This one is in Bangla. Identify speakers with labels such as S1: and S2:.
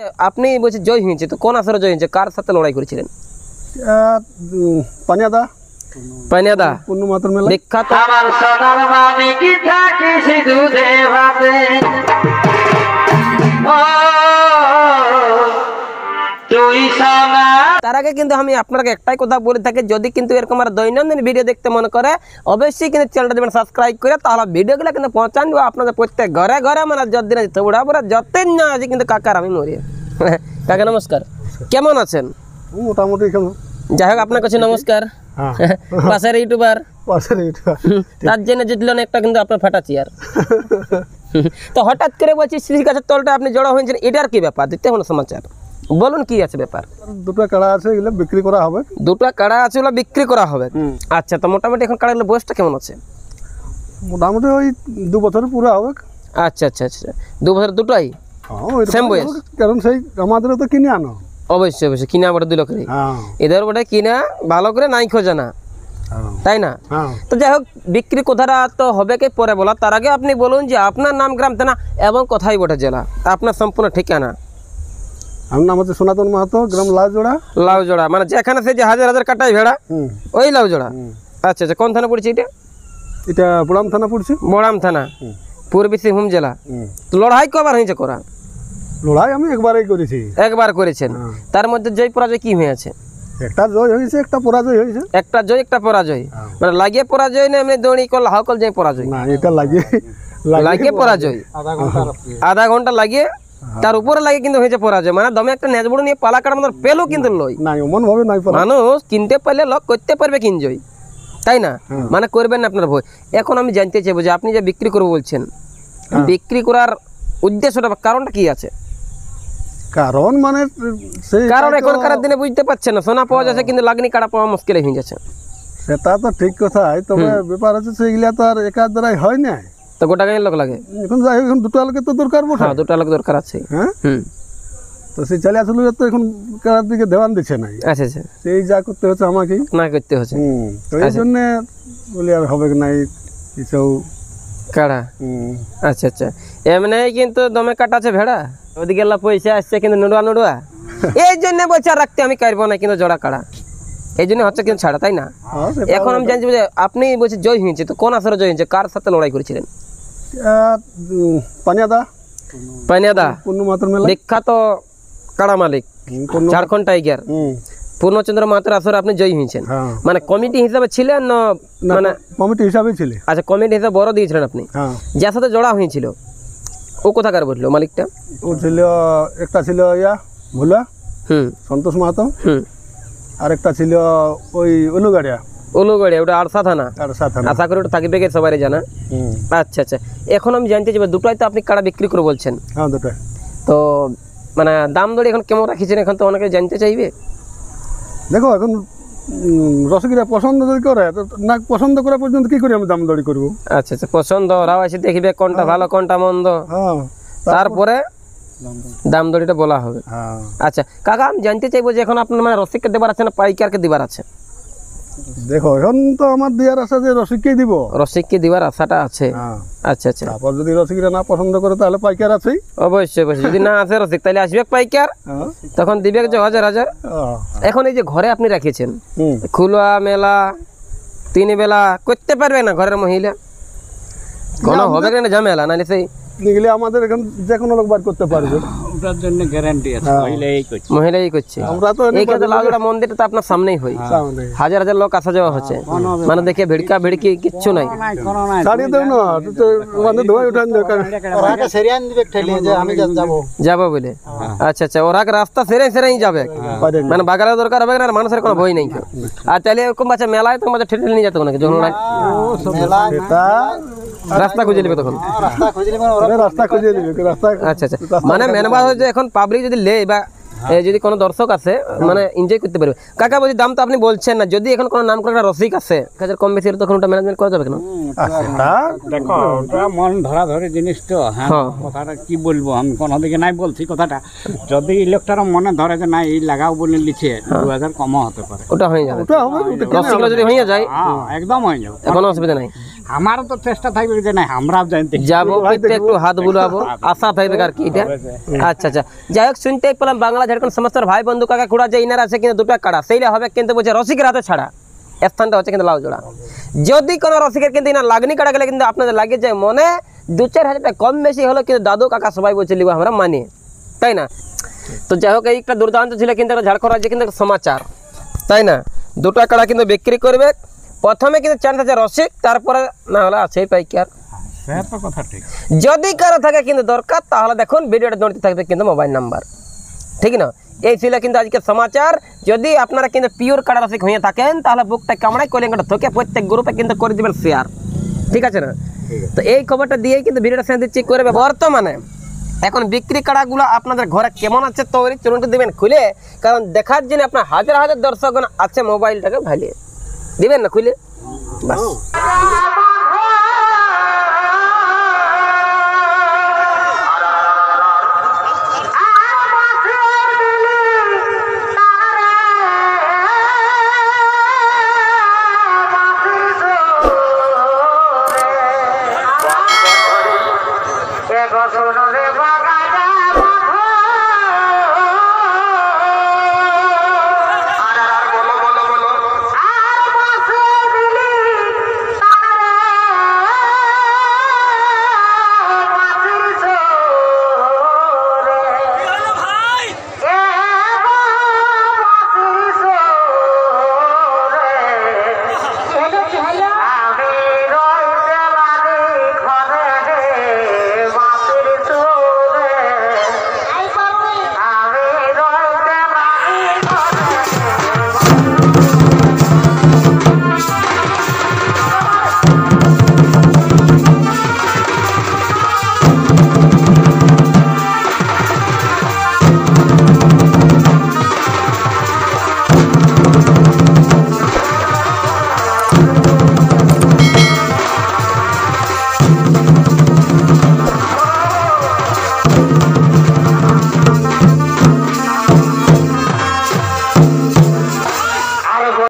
S1: আপনি বলছেন জয় হয়েছে, তো কোন আসরে জয় হয়েছে, কার সাথে লড়াই করেছিলেন?
S2: পানিয়াদা
S1: পানিয়াদা
S2: পূর্ণ মাত্র মেলা
S1: বিখ্যাত। তার আগে কিন্তু আমি আপনাকে একটাই কথা বলে থাকি, যদি কিন্তু এরকম আর দৈনন্দিন ভিডিও দেখতে মনে করে অবশ্যই কিন্তু চ্যানেলটা দেবেন সাবস্ক্রাইব করে, তাহলে ভিডিওগুলো কিন্তু পৌঁছান দেবো আপনাদের প্রত্যেক ঘরে ঘরে। মানে যতদিন আছে বুড়া বুড়া যতদিন না আছে কিন্তু কাকার আমি মরি। কাকা নমস্কার, কেমন আছেন?
S2: মোটামুটি
S1: যাই হোক আপনার কাছে নমস্কার। পাশের ইউটিউবার তার জন্য জিতলেন একটা, কিন্তু আপনার ফাটা চেয়ার। তো হঠাৎ করে বলছি শ্রী গাছের তলটা আপনি জড়ো হয়েছেন, এটার কি ব্যাপার? দিতে হলো সমাচার বলুন, কি আছে ব্যাপার?
S2: দুটো কাড়া আছে, এগুলো বিক্রি করা হবে।
S1: দুটো কাড়া আছে, ওগুলো বিক্রি করা হবে। আচ্ছা, তো মোটামুটি এখন কাড়াগুলো বয়সটা কেমন আছে?
S2: মোটামুটি ওই 2 বছর পুরো হবে।
S1: আচ্ছা আচ্ছা আচ্ছা, 2 বছর দুটোই সেম বয়স?
S2: কারণ সেই আমাদেরও তো কিনে আনো।
S1: অবশ্যই অবশ্যই, কিনা বটে 2 লক্ষেরই, এদের বটে কিনা ভালো করে নাই খোঁজা না, তাই না? তো যাই হোক, বিক্রি কথাটা তো হবে কি পরে বলা, তার আগে আপনি বলুন যে আপনার নাম, গ্রাম, থানা এবং কোথায় বটে জেলা, আপনার সম্পূর্ণ ঠিকানা।
S2: আমার নাম হচ্ছে সনাতন মাহাতো, গ্রাম লাউজোড়া।
S1: লাউজোড়া মানে যেখানে সে যে হাজার হাজার কাটাই ভেড়া, ওই লাউজোড়া। আচ্ছা আচ্ছা, কোন থানা পড়ছে এটা?
S2: এটা বড়াম থানা পড়ছে।
S1: বড়াম থানা, পূর্বী সিংভূম জেলা। তো লড়াই কবার হয়েছে করা?
S2: লড়াই আমি একবারই করেছি।
S1: একবার করেছেন, তার মধ্যে জয় পরাজয় কি হয়েছে?
S2: একটা জয় হয়েছে, একটা পরাজয় হয়েছে।
S1: একটা জয় একটা পরাজয়, মানে লাগিয়ে পরাজয় না এমনি দৌড়ি করলে হাউকল যায় পরাজয়?
S2: না, এটা লাগিয়ে
S1: লাগিয়ে পরাজয়, আধা ঘন্টা লাগিয়ে তার উপরে লাগে কিন্তু হয়েছে পরাজয়। মানে দমে একটা নেজবড় নিয়ে পালা কাটার মতো পেলো কিন্তু লই
S2: নাই, এমন ভাবে নাই।
S1: মানুষ কিনতে পারলে লক করতে পারবে কিনজয়, তাই না? মানে করবেন না আপনার ভয়। এখন আমি জানতে চাইবো যে আপনি যে বিক্রি করবো বলছেন, বিক্রি করার উদ্দেশ্যটা বা কারণটা কি আছে?
S2: কারণ মানে
S1: কারণ এখনকার দিনে বুঝতে পারছেন না, সোনা পাওয়া যাচ্ছে কিন্তু লাগনি কাটা পাওয়া মুশকিল হয়ে যাচ্ছে।
S2: সেটা তো ঠিক কথাই, তবে ব্যাপার হচ্ছে সেগুলা তো আর একার দ্বারাই হয় না।
S1: তো গোটা গাঁয়ের লোক লাগে
S2: এখন যাই হোক, এখন দুটো লোকের তো দরকার বটে।
S1: হ্যাঁ, 2টা লোক দরকার আছে।
S2: হ্যাঁ, তো সেই চালিয়ে আসলে তো এখন কার দিকে দেওয়ান দিচ্ছে না।
S1: আচ্ছা আচ্ছা,
S2: সেই যা করতে হচ্ছে আমাকেই
S1: না করতে হচ্ছে।
S2: তো এই জন্য বলি আর হবে না এইসব
S1: কাড়া। আচ্ছা আচ্ছা, এমনি কিন্তু দমে কাটা আছে ভেড়া, ওদিকে পয়সা আসছে কিন্তু নুডুয়া নুডুয়া, এই জন্য বলছে রাখতে আমি কাটবো না কিন্তু জোড়া কাড়া, এই জন্য হচ্ছে কিন্তু ছাড়া, তাই না? এখন আমি জানছি যে আপনি বলছি জয় হয়েছে, তো কোন আসরে জয় হয়েছে, কার সাথে লড়াই করেছিলেন?
S2: পানিয়াদা
S1: পানিয়াদা
S2: পূর্ণ মাত্র মেলা
S1: বিখ্যাত কাড়া মালিক, ঝাড়খণ্ড টাইগার পূর্ণচন্দ্র মাত্র আসরে আপনি জয়ী হয়েছেন। মানে কমিটি হিসাবে ছিলেন না? মানে
S2: কমিটি হিসাবে ছিল।
S1: আচ্ছা, কমিটি হিসাবে বড় দিয়েছিলেন আপনি। যার সাথে জোড়া হয়েছিল ও কোথাকার বললো মালিকটা?
S2: ও ছিল, একটা ছিল ভোলা সন্তোষ মাহাতো, আর একটা ছিল ওই উলুগাড়িয়া।
S1: উলুগাড়িয়া ওটা আরসা থানা। আশা করি ওটা থাকবে কি সবাই জানা। আচ্ছা আচ্ছা, এখন আমি জানতে চাইবো দুটোই তো আপনি কাড়া বিক্রি করে বলছেন।
S2: হ্যাঁ, দুটোই।
S1: তো মানে দাম দড়ি এখন কেমন রাখিছেন, এখন তো অনেকে জানতে চাইবে।
S2: দেখো, এখন রসগোল্লা পছন্দ যদি করে, তো না পছন্দ করা পর্যন্ত কি করে আমি দাম দড়ি করবো?
S1: আচ্ছা আচ্ছা, পছন্দ ওরাও এসে দেখবে কোনটা ভালো কোনটা মন্দ, তারপরে দাম দড়িটা বলা হবে। আচ্ছা কাকা, আমি জানতে চাইবো যে এখন আপনার মানে রসিককে দেবার আছে না পাইকারকে দিবার আছে?
S2: দেখো, এখন তো আমার দেওয়ার আশা যে রসিককেই দিব।
S1: রসিককে দিবার আশাটা আছে। আচ্ছা আচ্ছা,
S2: তারপর যদি রসিকরা না পছন্দ করে তাহলে পাইকার আছেই।
S1: অবশ্যই অবশ্যই, যদি না আসে রসিক তাহলে আসবে পাইকার, তখন দিবে যে হাজার হাজার। এখন এই যে ঘরে আপনি রেখেছেন, খুলুয়া মেলা 3 বেলা করতে পারবে না ঘরের মহিলা? কোনো হবে না ঝামেলা? না সেই
S2: নিগলে আমাদের এখন যে কোনো লোক বার করতে পারবে,
S3: ওটার জন্য গ্যারান্টি আছে।
S1: মহিলাই করছে।
S2: আমরা তো
S1: এই ক্ষেত্রে লাউজোড়া মন্দিরটা তো আপনার সামনেই হয়, হাজার হাজার লোক আসা যাওয়া হচ্ছে, মানে দেখে ভিড়কা ভিড়কি কিচ্ছু নাই।
S2: ছাড়িয়ে দেব না, মানে ধোয়া উঠান দরকার
S1: যাবো বলে। আচ্ছা আচ্ছা, ওরা রাস্তা সেরে সেরেই যাবে, মানে বাগালের দরকার হবে না, মানুষের কোনো ভয় নেই। আর তাহলে এরকম বাচ্চা মেলায় তো বাচ্চা ঠেলে নিয়ে যেত নাকি, যখন রাস্তা খুঁজে নেবে তখন?
S2: রাস্তা খুঁজে নেবে রাস্তা।
S1: আচ্ছা আচ্ছা, মানে মেন কথা হচ্ছে এখন পাবলিক যদি লে বা যদি কোনো দর্শক আছে মানে এনজয় করতে পারবে। কাকা বলছি দাম তো আপনি বলছেন না, যদি এখন কোনো নাম করা রসিক আছে কম বেশি তখন ওটা ম্যানেজমেন্ট করা যাবে কেন?
S3: দেখো, ওটা মন ধরা ধরে জিনিস তো। হ্যাঁ, কথাটা কি বলবো আমি, কোনো দিকে নাই বলছি কথাটা। যদি লোকটার মনে ধরে যে না এই লাগাও বলে লিখে 2000 কমও হতে পারে,
S1: ওটা হয়ে যাবে।
S2: ওটা হবে,
S1: রসিকগুলো যদি হয়ে যায়
S3: একদম হয়ে যাবে,
S1: কোনো অসুবিধা নাই।
S3: আমারও তো চেষ্টা থাকবে যে না আমরাও জানতে
S1: যাবো কিন্তু একটু হাত বুলাবো আশা থাকবে আর কি এটা আচ্ছা আচ্ছা যাই হোক শুনতেই পেলাম বাংলা ঝাড়খণ্ড সমস্ত ভাই বন্ধু কাকা খুড়া যে ইনার আছে কিন্তু দুটো কাড়া সেইটা হবে কিন্তু বলছে রসিকের হাতে ছাড়া স্থানটা হচ্ছে কিন্তু লাউজোড়া যদি কোনো রসিকের কিন্তু ইনার লাগনি কাটা গেলে কিন্তু আপনাদের লাগে যায় মনে 2-4 হাজার টাকা কম বেশি হলো কিন্তু দাদু কাকা সবাই বলছে লিবো আমরা মানি তাই না তো যাই হোক এই একটা দুর্দান্ত ছিল কিন্তু একটা ঝাড়খণ্ড রাজ্যে কিন্তু একটা সমাচার তাই না দুটো কাড়া কিন্তু বিক্রি করবে প্রথমে কিন্তু চান্স আছে রসিক তারপরে না হলে আছে পাইকার
S3: সে তো কথা ঠিক
S1: যদি কারো থাকে কিন্তু দরকার তাহলে দেখুন ভিডিওটা দৌড়তে থাকবে কিন্তু মোবাইল নাম্বার ঠিক না এই ছিল কিন্তু আজকের সমাচার যদি আপনারা কিন্তু পিওর কাড়া রসিক হয়ে থাকেন তাহলে বুকটা কামড়াই কলিঙ্গটা থকে প্রত্যেক গ্রুপে কিন্তু করে দিবেন শেয়ার ঠিক আছে না তো এই খবরটা দিয়েই কিন্তু ভিডিওটা শেষ দিচ্ছি করবে বর্তমানে এখন বিক্রি কাড়াগুলো আপনাদের ঘরে কেমন আছে তৈরি চলুন দিবেন খুলে কারণ দেখার জন্য আপনার হাজার হাজার দর্শকগণ আছে মোবাইলটাকে ভালিয়ে দিবেন না খুলে বাস